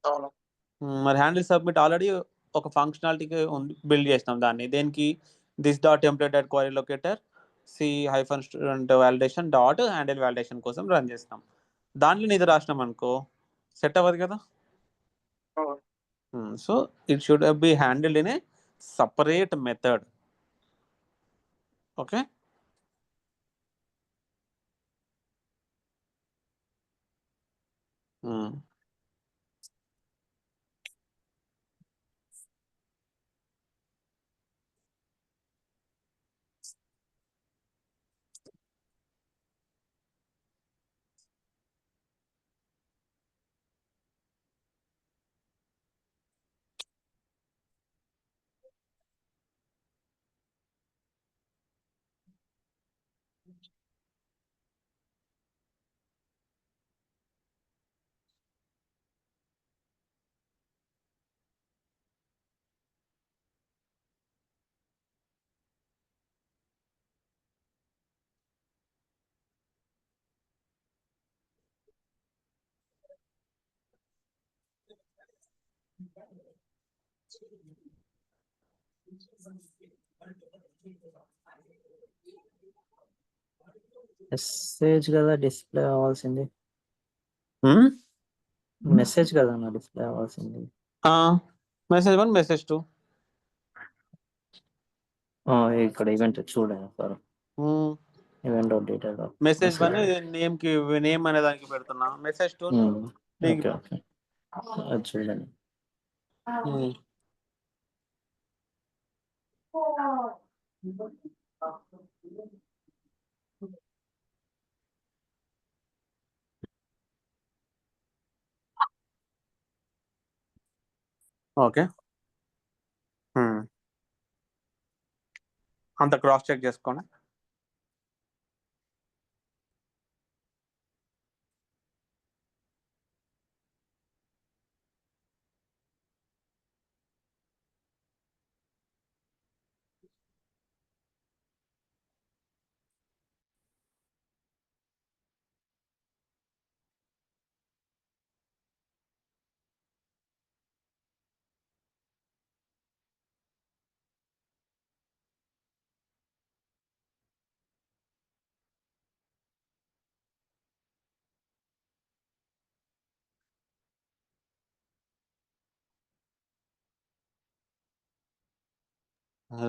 అవును. మరి హ్యాండిల్ సబ్మిట్ ఆల్రెడీ ఒక ఫంక్షనాలిటీకి బిల్డ్ చేసినాం. దాన్ని దేనికి? This dot template dot query locator C-student validation dot handle validation కోసం రన్ చేస్తాం. దాంట్లో ఇది రాసినాం అనుకో సెట్ అవ్వదు కదా. అవును. So it should be handled in a separate method. Okay. Message కదా డిస్ప్లే అవ్వాల్సింది. మెసేజ్ కదా నా డిస్ప్లే అవ్వాల్సింది. Message 1, message 2. ఇక్కడ ఈవెంట్ చూడండి సార్. ఈవెంట్ డీటెయిల్ మెసేజ్ 1 నేమ్కి నేమ్ అనే దానికి పెడుతున్నా. మెసేజ్ 2 ఓకే ఓకే అది చూడండి. ఓకే, అంత క్రాస్ చెక్ చేసుకోండి.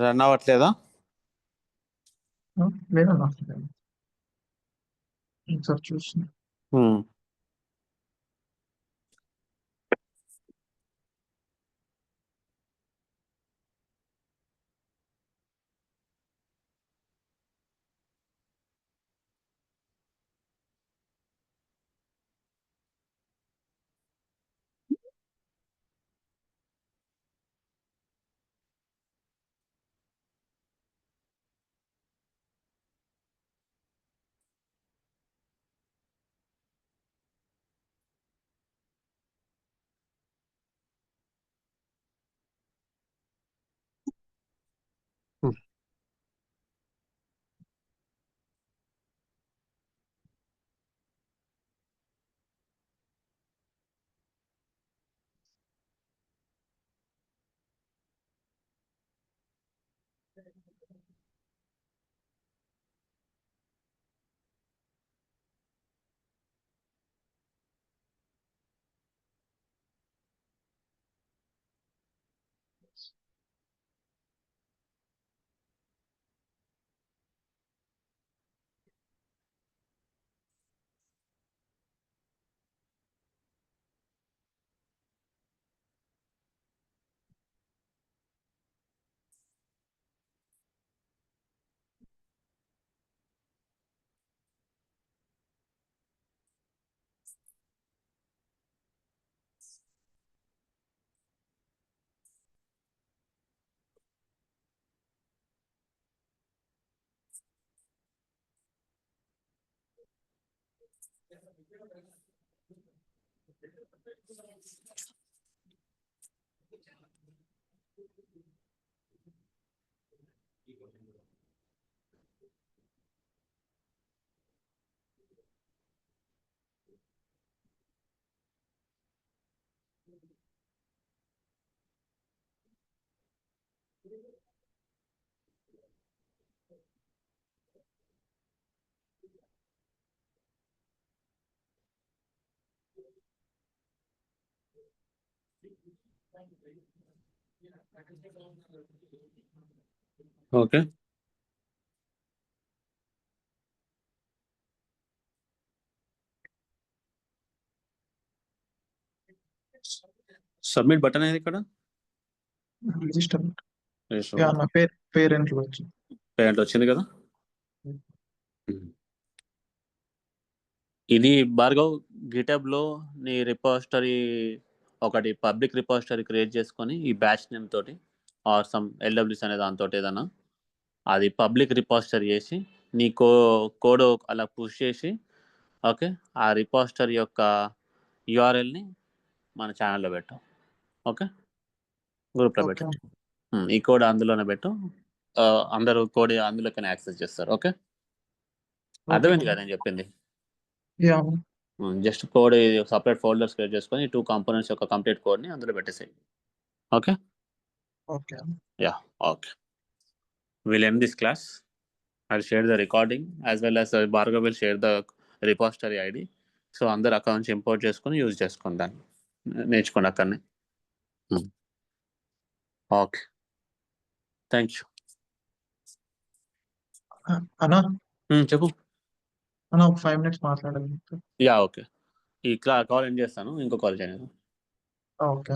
రన్ అవ్వట్లేదా? లేదన్నా. ఒకసారి చూస్తున్నా. ఓకే. సబ్మిట్ బటన్ ఏది ఇక్కడ? రిజిస్టర్. యా నా పేరెంట్లో వచ్చింది. పేరెంట్ వచ్చింది కదా. ఇది భార్గవ్ గిటబ్లో నీ రిపోజిటరీ ఒకటి పబ్లిక్ రిపోజిటరీ క్రియేట్ చేసుకొని ఈ బ్యాచ్ నేమ్ తోటి ఆర్ సమ్ ఎల్డబ్ల్యూస్ అనే దాంతో ఏదన్నా అది పబ్లిక్ రిపోజిటరీ చేసి నీ కోడ్ అలా పుష్ చేసి ఓకే ఆ రిపోజిటరీ యొక్క యూఆర్ఎల్ని మన ఛానల్లో పెట్టు. ఓకే గ్రూప్లో ఓకే. పెట్టు. ఈ కోడ్ అందులోనే పెట్టు. అందరూ కోడ్ అందులోకి యాక్సెస్ చేస్తారు. ఓకే అర్థమైంది కదా నేను చెప్పింది. Ya just code separate folders create చేసుకొని 2 కాంపోనెంట్స్ యొక్క కంప్లీట్ కోడ్ని అందులో పెట్టేసేయి. Okay okay. Ya okay we'll end this class. I'll share the recording as well as Bhargav will share the repository ID. So అందరు అక్కడ నుంచి ఇంపోర్ట్ చేసుకొని use చేసుకోండి దాన్ని నేర్చుకోండి అక్కడనే. Okay thank you. అన్నా చెప్పు. అన్నా ఒక 5 minutes మాట్లాడాలి. యా ఓకే ఈ కాల్ ఎండ్ చేస్తాను. ఇంకో కాల్ చేయను. ఓకే.